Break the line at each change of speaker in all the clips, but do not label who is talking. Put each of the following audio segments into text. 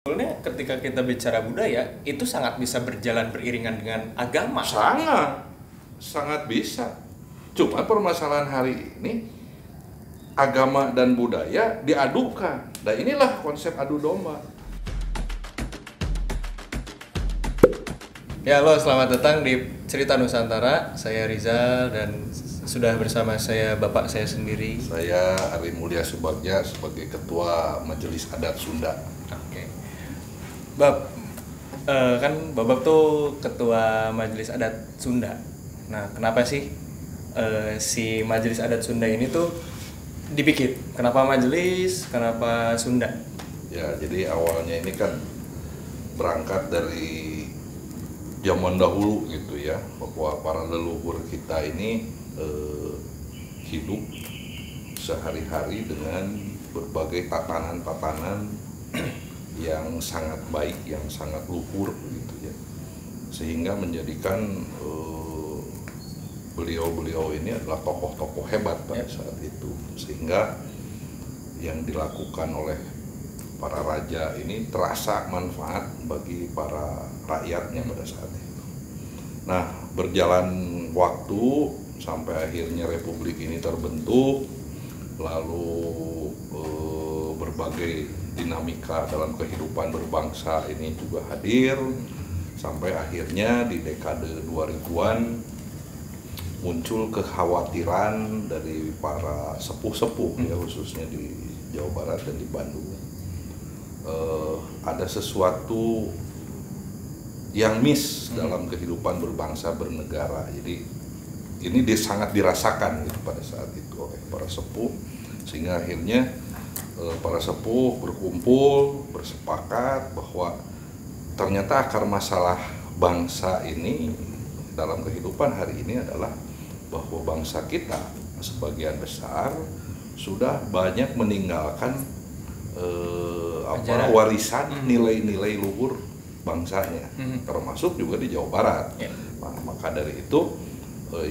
Sebetulnya ketika kita bicara budaya, itu sangat bisa berjalan beriringan dengan agama.
Sangat bisa. Cuma permasalahan hari ini agama dan budaya diadukan. Dan inilah konsep adu domba.
Ya, halo, selamat datang di Cerita Nusantara. Saya Rizal dan sudah bersama saya bapak saya sendiri.
Saya Ari Mulya Subagja sebagai Ketua Majelis Adat Sunda.
Oke. Kan Babak tuh Ketua Majelis Adat Sunda. Nah, kenapa sih si Majelis Adat Sunda ini tuh dibikin? Kenapa majelis? Kenapa Sunda?
Ya, jadi awalnya ini kan berangkat dari zaman dahulu gitu ya, bahwa para leluhur kita ini hidup sehari-hari dengan berbagai tatanan-tatanan yang sangat baik, yang sangat luhur gitu ya, sehingga menjadikan beliau-beliau ini adalah tokoh-tokoh hebat pada saat itu, sehingga yang dilakukan oleh para raja ini terasa manfaat bagi para rakyatnya pada saat itu. Nah, berjalan waktu sampai akhirnya republik ini terbentuk, lalu berbagai dinamika dalam kehidupan berbangsa ini juga hadir, sampai akhirnya di dekade 2000-an muncul kekhawatiran dari para sepuh-sepuh ya, khususnya di Jawa Barat dan di Bandung. Ada sesuatu yang miss dalam kehidupan berbangsa bernegara. Jadi ini sangat dirasakan gitu pada saat itu oleh para sepuh, sehingga akhirnya para sepuh berkumpul bersepakat bahwa ternyata akar masalah bangsa ini dalam kehidupan hari ini adalah bahwa bangsa kita sebagian besar sudah banyak meninggalkan warisan nilai-nilai luhur bangsanya, termasuk juga di Jawa Barat. Nah, maka dari itu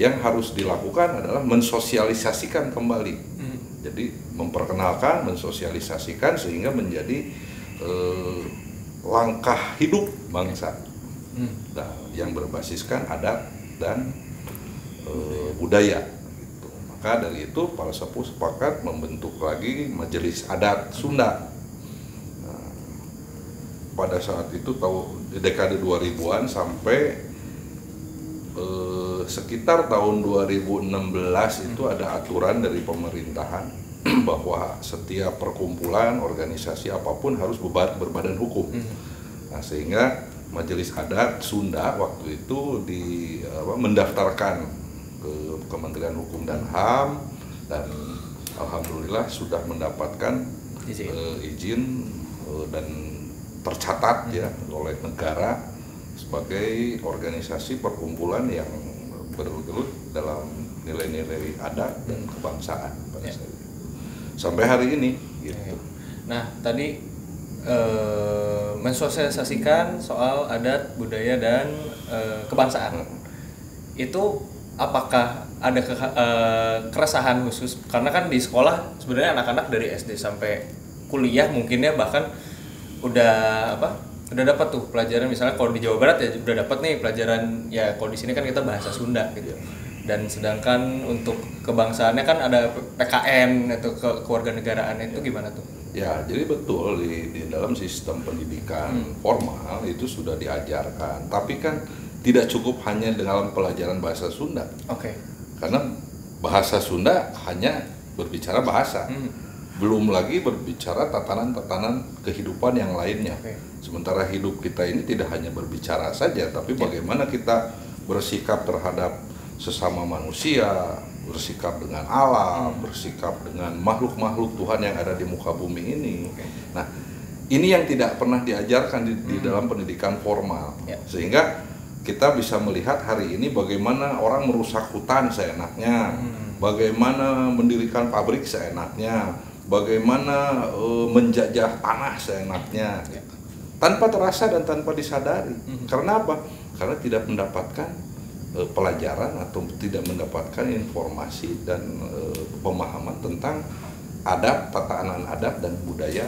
yang harus dilakukan adalah mensosialisasikan kembali. Jadi memperkenalkan, mensosialisasikan sehingga menjadi langkah hidup bangsa. Nah, yang berbasiskan adat dan budaya. Maka dari itu para sepuh sepakat membentuk lagi Majelis Adat Sunda. Nah, pada saat itu di dekade 2000-an sampai sekitar tahun 2016 itu ada aturan dari pemerintahan bahwa setiap perkumpulan organisasi apapun harus berbadan hukum. Nah, sehingga Majelis Adat Sunda waktu itu mendaftarkan ke Kementerian Hukum dan HAM, dan alhamdulillah sudah mendapatkan izin dan tercatat ya oleh negara sebagai organisasi perkumpulan yang bergelut dalam nilai-nilai adat dan kebangsaan pada saat itu. Sampai hari ini gitu.
Nah, tadi mensosialisasikan soal adat, budaya dan kebangsaan. Itu apakah ada keresahan khusus? Karena kan di sekolah sebenarnya anak-anak dari SD sampai kuliah mungkin ya bahkan udah dapat tuh pelajaran, misalnya kalau di Jawa Barat ya udah dapat nih pelajaran ya, kalau di sini kan kita bahasa Sunda gitu. Dan sedangkan untuk kebangsaannya kan ada PKN atau kewarganegaraan, itu gimana tuh?
Ya, jadi betul di dalam sistem pendidikan formal itu sudah diajarkan, tapi kan tidak cukup hanya dalam pelajaran bahasa Sunda. Karena bahasa Sunda hanya berbicara bahasa, belum lagi berbicara tatanan-tatanan kehidupan yang lainnya. Sementara hidup kita ini tidak hanya berbicara saja, tapi bagaimana kita bersikap terhadap sesama manusia, bersikap dengan alam, bersikap dengan makhluk-makhluk Tuhan yang ada di muka bumi ini. Nah, ini yang tidak pernah diajarkan di dalam pendidikan formal, sehingga kita bisa melihat hari ini bagaimana orang merusak hutan seenaknya, bagaimana mendirikan pabrik seenaknya, bagaimana menjajah tanah seenaknya, tanpa terasa dan tanpa disadari. Karena apa? Karena tidak mendapatkan pelajaran atau tidak mendapatkan informasi dan pemahaman tentang adat, tatanan adat dan budaya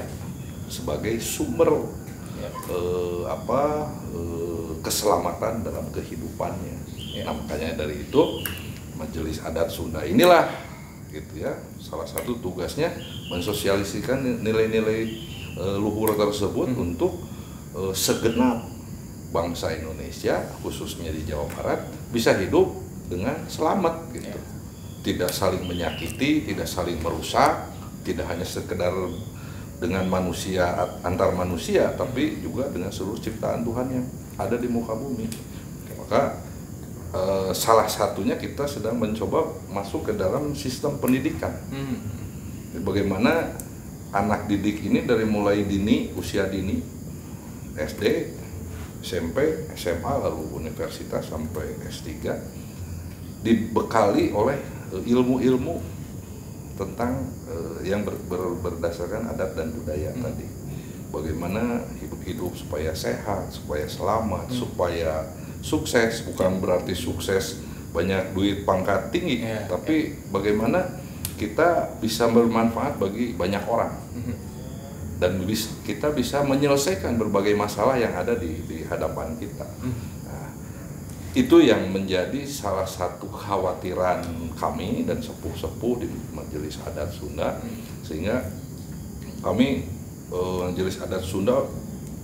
sebagai sumber keselamatan dalam kehidupannya. Nah, makanya dari itu Majelis Adat Sunda inilah gitu ya, salah satu tugasnya mensosialisasikan nilai-nilai luhur tersebut untuk segenap bangsa Indonesia, khususnya di Jawa Barat, bisa hidup dengan selamat gitu. Tidak saling menyakiti, tidak saling merusak, tidak hanya sekedar dengan manusia, antar manusia, tapi juga dengan seluruh ciptaan Tuhan yang ada di muka bumi. Maka salah satunya kita sedang mencoba masuk ke dalam sistem pendidikan. Bagaimana anak didik ini dari mulai dini, usia dini, SD, SMP, SMA, lalu universitas sampai S3, dibekali oleh ilmu-ilmu tentang yang berdasarkan adat dan budaya tadi. Bagaimana hidup supaya sehat, supaya selamat, supaya sukses. Bukan berarti sukses banyak duit pangkat tinggi, tapi bagaimana kita bisa bermanfaat bagi banyak orang dan kita bisa menyelesaikan berbagai masalah yang ada di hadapan kita. Nah, itu yang menjadi salah satu kekhawatiran kami dan sepuh-sepuh di Majelis Adat Sunda, sehingga kami Majelis Adat Sunda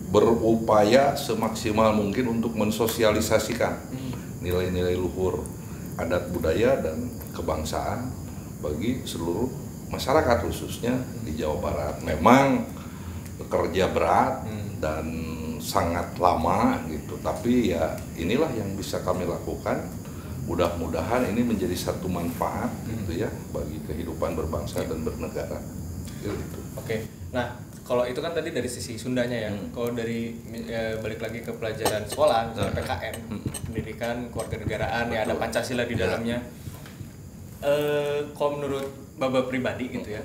berupaya semaksimal mungkin untuk mensosialisasikan nilai-nilai luhur adat budaya dan kebangsaan bagi seluruh masyarakat, khususnya di Jawa Barat. Memang kerja berat dan sangat lama gitu, tapi ya inilah yang bisa kami lakukan. Mudah-mudahan ini menjadi satu manfaat gitu ya bagi kehidupan berbangsa dan bernegara gitu.
Oke. Nah, kalau itu kan tadi dari sisi Sundanya ya. Kalau dari balik lagi ke pelajaran sekolah, misalnya PKN, pendidikan kewarganegaraan, ya ada Pancasila di dalamnya. Kalau menurut Bapak pribadi gitu ya,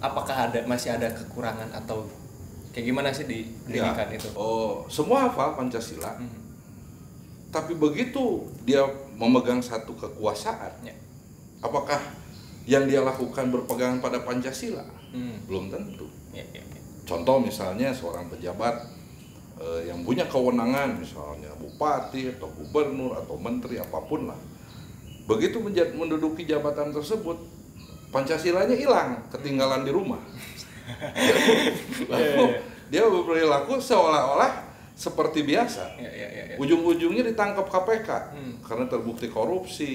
apakah masih ada kekurangan atau kayak gimana sih di pendidikan itu?
Oh, semua hafal Pancasila. Tapi begitu dia memegang satu kekuasaan, apakah yang dia lakukan berpegangan pada Pancasila? Belum tentu. Contoh misalnya seorang pejabat yang punya kewenangan, misalnya bupati atau gubernur atau menteri apapun lah. Begitu menduduki jabatan tersebut, Pancasilanya hilang, ketinggalan di rumah. Lalu dia berperilaku seolah-olah seperti biasa. Ujung-ujungnya ditangkap KPK karena terbukti korupsi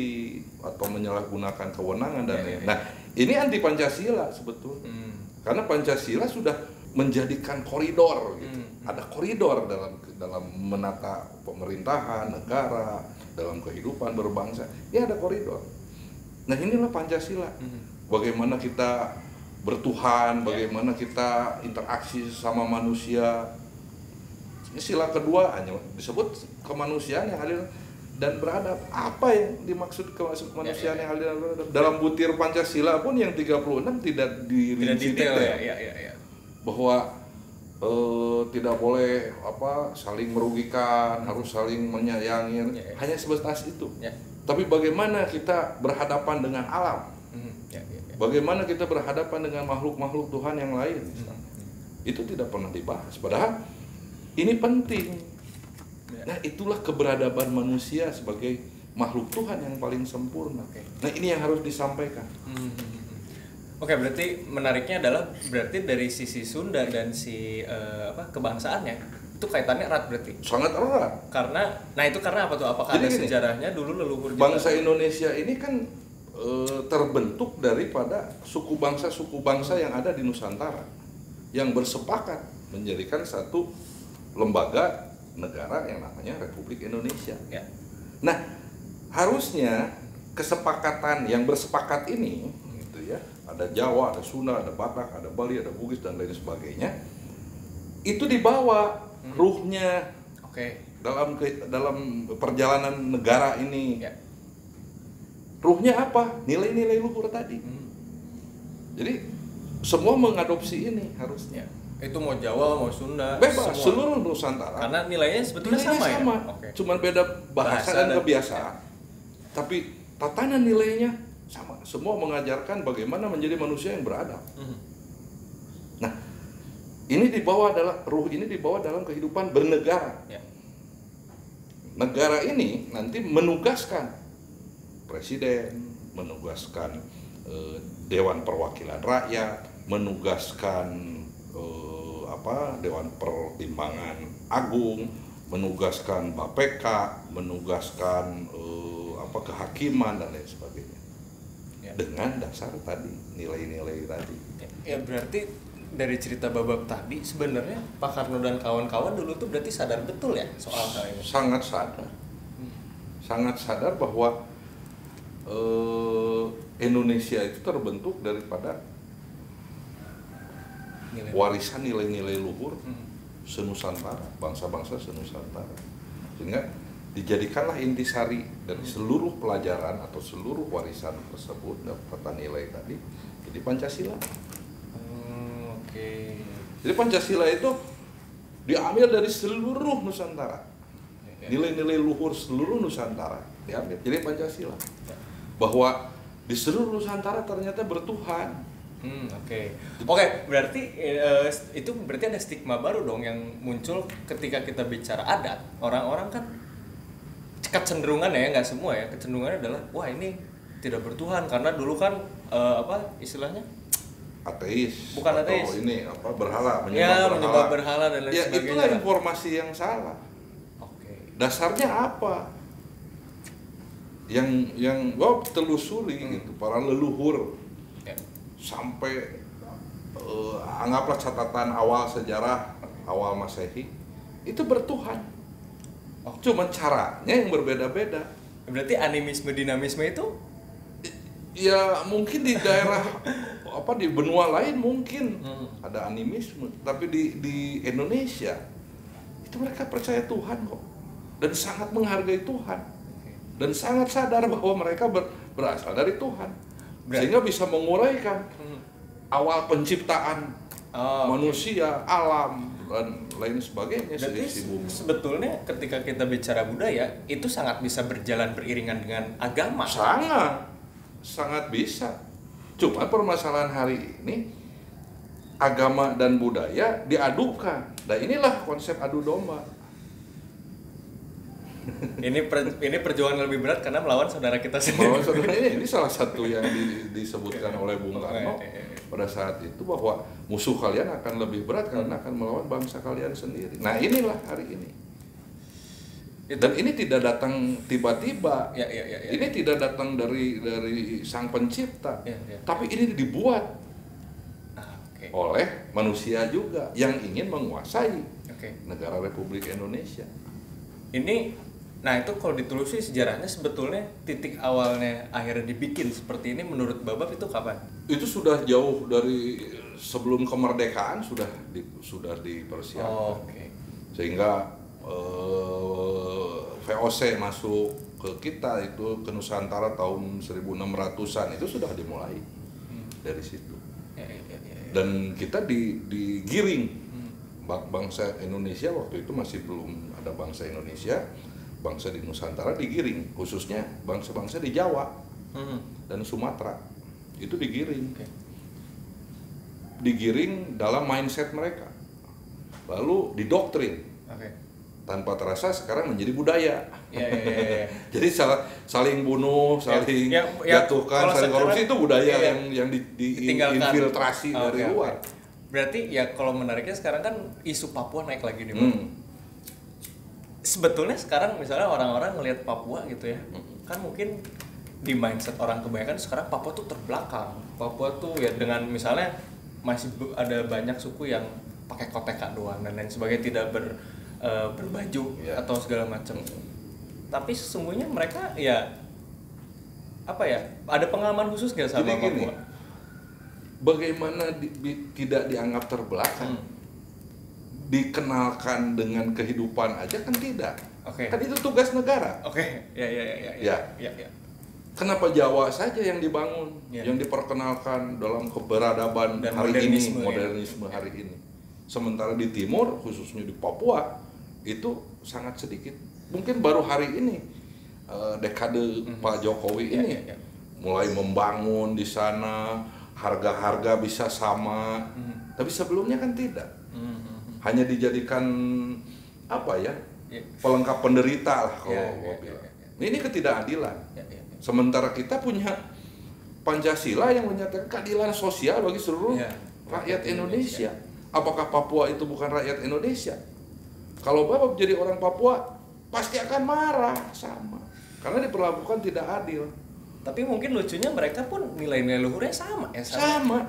atau menyalahgunakan kewenangan dan lain-lain. Nah, ini anti Pancasila sebetulnya. Karena Pancasila sudah menjadikan koridor gitu. Ada koridor dalam menata pemerintahan negara, dalam kehidupan berbangsa. Ya ada koridor. Nah, inilah Pancasila. Bagaimana kita bertuhan, bagaimana kita interaksi sama manusia. Ini sila kedua hanya disebut kemanusiaan yang adil dan beradab. Apa yang dimaksud kemanusiaan yang adil dan beradab? Dalam butir Pancasila pun yang 36 tidak dirinci detail. Bahwa tidak boleh saling merugikan, harus saling menyayangi. Hanya sebatas itu. Tapi bagaimana kita berhadapan dengan alam? Bagaimana kita berhadapan dengan makhluk-makhluk Tuhan yang lain? Itu tidak pernah dibahas. Padahal ini penting. Nah, itulah keberadaban manusia sebagai makhluk Tuhan yang paling sempurna. Nah, ini yang harus disampaikan.
Oke, berarti menariknya adalah berarti dari sisi Sunda dan kebangsaannya itu kaitannya erat berarti.
Sangat erat.
Karena itu karena apa tuh? Apakah ada sejarahnya dulu leluhur
bangsa Indonesia ini kan terbentuk daripada suku bangsa yang ada di Nusantara yang bersepakat menjadikan satu lembaga negara yang namanya Republik Indonesia. Nah, harusnya kesepakatan yang bersepakat ini gitu ya, ada Jawa, ada Sunda, ada Batak, ada Bali, ada Bugis dan lain sebagainya, itu dibawa ruhnya dalam perjalanan negara ini. Ruhnya apa? Nilai-nilai luhur tadi. Jadi semua mengadopsi ini harusnya.
Itu mau Jawa, mau Sunda,
bebas, seluruh Nusantara.
Karena nilainya sebetulnya sama. Ya?
Cuman beda bahasa dan kebiasaan. Tapi tatanan nilainya sama. Semua mengajarkan bagaimana menjadi manusia yang beradab. Nah, ini ruh ini dibawa dalam kehidupan bernegara. Ya. Negara ini nanti menugaskan presiden, menugaskan Dewan Perwakilan Rakyat, menugaskan Dewan Pertimbangan Agung, menugaskan BPK, menugaskan kehakiman dan lain sebagainya. Ya. Dengan dasar tadi nilai-nilai tadi.
Ya berarti dari cerita Babab tadi sebenarnya Pak Karno dan kawan-kawan dulu tuh berarti sadar betul ya soal hal ini.
Sangat sadar. Sangat sadar bahwa Indonesia itu terbentuk daripada warisan nilai-nilai luhur senusantara, bangsa-bangsa senusantara. Sehingga dijadikanlah intisari dari seluruh pelajaran atau seluruh warisan tersebut dapat nilai tadi jadi Pancasila.
Oke.
Jadi Pancasila itu diambil dari seluruh Nusantara. Nilai-nilai luhur seluruh Nusantara diambil. Jadi Pancasila. Bahwa di seluruh Nusantara ternyata bertuhan.
Oke, berarti itu berarti ada stigma baru dong yang muncul ketika kita bicara adat. Orang-orang kan kecenderungan ya, nggak semua ya, kecenderungannya adalah wah ini tidak bertuhan karena dulu kan istilahnya
ateis.
Bukan ateis.
Atau ini berhala,
menyembah berhala dan lain sebagainya.
Ya itulah informasi yang salah. Dasarnya apa? Yang gua telusuri gitu, para leluhur sampai anggaplah catatan awal sejarah awal Masehi itu bertuhan. Cuma caranya yang berbeda-beda.
Berarti animisme dinamisme itu?
Ya mungkin di daerah di benua lain mungkin ada animisme, tapi di Indonesia itu mereka percaya Tuhan kok dan sangat menghargai Tuhan dan sangat sadar bahwa mereka berasal dari Tuhan. Sehingga bisa menguraikan awal penciptaan manusia, alam dan lain sebagainya.
Jadi sebetulnya ketika kita bicara budaya itu sangat bisa berjalan beriringan dengan agama.
Sangat bisa. Cuma permasalahan hari ini agama dan budaya diadukan. Dan inilah konsep adu domba.
Ini perjuangan lebih berat karena melawan saudara kita sendiri.
Melawan saudaranya ini salah satu yang disebutkan oleh Bung Karno pada saat itu bahwa musuh kalian akan lebih berat karena akan melawan bangsa kalian sendiri. Nah inilah hari ini. Dan ini tidak datang tiba-tiba. Ini tidak datang dari Sang Pencipta. Tapi ini dibuat oleh manusia juga yang ingin menguasai negara Republik Indonesia.
Nah itu kalau ditelusuri sejarahnya sebetulnya titik awalnya akhirnya dibikin seperti ini menurut Babab itu kapan?
Itu sudah jauh dari sebelum kemerdekaan sudah dipersiapkan. Sehingga VOC masuk ke kita itu ke Nusantara tahun 1600-an itu sudah dimulai dari situ. Dan kita digiring bangsa Indonesia waktu itu masih belum ada bangsa Indonesia. Bangsa di Nusantara digiring, khususnya bangsa-bangsa di Jawa dan Sumatera itu digiring dalam mindset mereka, lalu didoktrin tanpa terasa sekarang menjadi budaya. Jadi saling bunuh, saling jatuhkan, saling korupsi itu budaya yang diinfiltrasi dari luar.
Berarti ya kalau menariknya sekarang kan isu Papua naik lagi di mana? Sebetulnya sekarang misalnya orang-orang ngelihat Papua gitu ya, kan mungkin di mindset orang kebanyakan sekarang Papua tuh terbelakang. Papua tuh ya dengan misalnya masih ada banyak suku yang pakai koteka doang dan lain sebagainya, tidak berbaju atau segala macam. Tapi sesungguhnya mereka ya ada pengalaman khusus nggak sama Papua?
Bagaimana tidak dianggap terbelakang? Dikenalkan dengan kehidupan aja kan tidak. Kan itu tugas negara.
Ya.
Kenapa Jawa saja yang dibangun, yang diperkenalkan dalam keberadaban dan hari ini, modernisme hari ini. Sementara di timur, khususnya di Papua, itu sangat sedikit. Mungkin baru hari ini dekade Pak Jokowi ini mulai membangun di sana, harga-harga bisa sama. Tapi sebelumnya kan tidak. hanya dijadikan apa ya, pelengkap penderita lah kalau gua bilang. Ini ketidakadilan. Sementara kita punya Pancasila yang menyatakan keadilan sosial bagi seluruh rakyat Indonesia. Apakah Papua itu bukan rakyat Indonesia? Kalau Bapak jadi orang Papua, pasti akan marah sama. Karena diperlakukan tidak adil.
Tapi mungkin lucunya mereka pun nilai-nilai luhurnya sama ya.
Sama.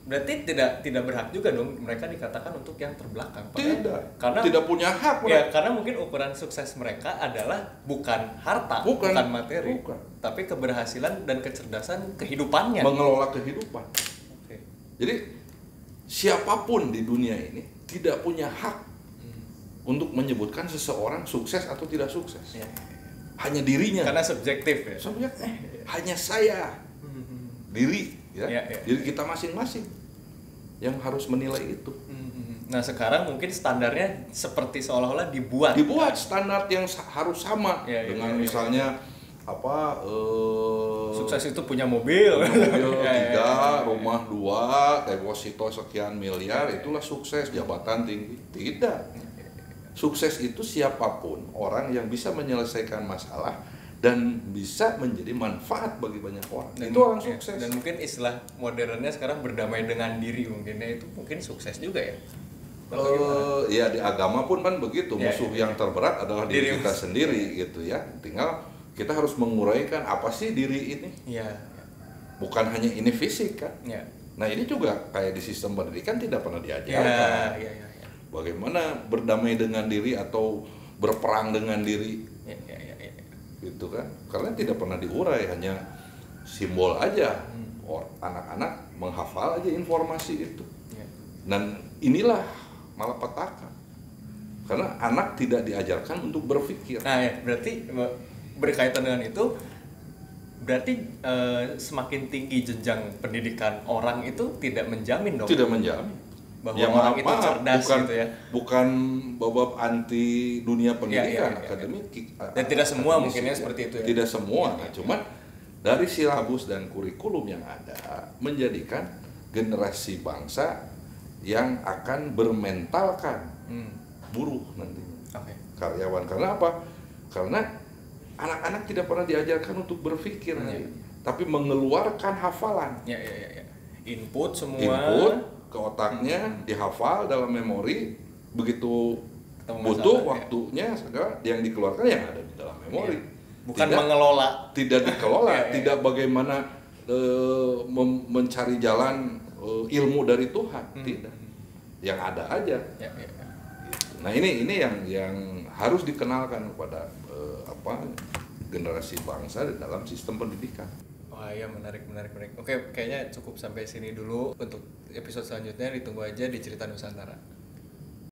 Berarti tidak berhak juga dong mereka dikatakan untuk yang terbelakang.
Tidak.
Karena
tidak punya hak.
Ya, karena mungkin ukuran sukses mereka adalah bukan harta, bukan materi, tapi keberhasilan dan kecerdasan kehidupannya.
Mengelola kehidupan. Jadi siapapun di dunia ini tidak punya hak untuk menyebutkan seseorang sukses atau tidak sukses. Hanya dirinya.
Karena subjektif ya.
Subjektif. Hanya saya. Diri ya. Diri kita masing-masing yang harus menilai itu.
Nah, sekarang mungkin standarnya seperti seolah-olah dibuat
standar yang harus sama dengan misalnya apa
sukses itu punya mobil
3, rumah 2, deposito sekian miliar, itulah sukses, jabatan tinggi. Tidak. Sukses itu siapapun orang yang bisa menyelesaikan masalah dan bisa menjadi manfaat bagi banyak orang. Itu orang sukses.
Dan mungkin istilah modernnya sekarang berdamai dengan diri mungkinnya itu mungkin sukses juga ya.
Ya di agama pun kan begitu. Musuh yang terberat adalah diri kita sendiri gitu ya. Tinggal kita harus menguraikan apa sih diri ini. Bukan hanya ini fisik kan. Nah ini juga kayak di sistem pendidikan tidak pernah diajarkan. Bagaimana berdamai dengan diri atau berperang dengan diri. Gitu kan. Karena tidak pernah diurai, hanya simbol aja. Anak-anak menghafal aja informasi itu. Dan inilah malapetaka. Karena anak tidak diajarkan untuk berpikir.
Nah ya, berarti berkaitan dengan itu, berarti semakin tinggi jenjang pendidikan orang itu tidak menjamin dong.
Tidak menjamin.
Bahwa ya, orang itu cerdas gitu ya.
Bukan bab anti dunia pendidikan akademik.
Dan tidak semua mungkinnya seperti itu ya.
Tidak semua, cuman dari silabus dan kurikulum yang ada menjadikan generasi bangsa yang akan bermentalkan buruh nantinya. Karyawan. Karena apa? Karena anak-anak tidak pernah diajarkan untuk berpikir, tapi mengeluarkan hafalan.
Input semua.
Input ke otaknya, dihafal dalam memori, begitu butuh waktunya segala yang dikeluarkan yang ada di dalam memori.
Bukan mengelola.
Tidak dikelola, tidak bagaimana mencari jalan ilmu dari Tuhan, tidak. Yang ada aja. Nah ini yang harus dikenalkan kepada generasi bangsa di dalam sistem pendidikan.
Wah ya, menarik. Oke, kayaknya cukup sampai sini dulu. Untuk episode selanjutnya ditunggu aja di Cerita Nusantara.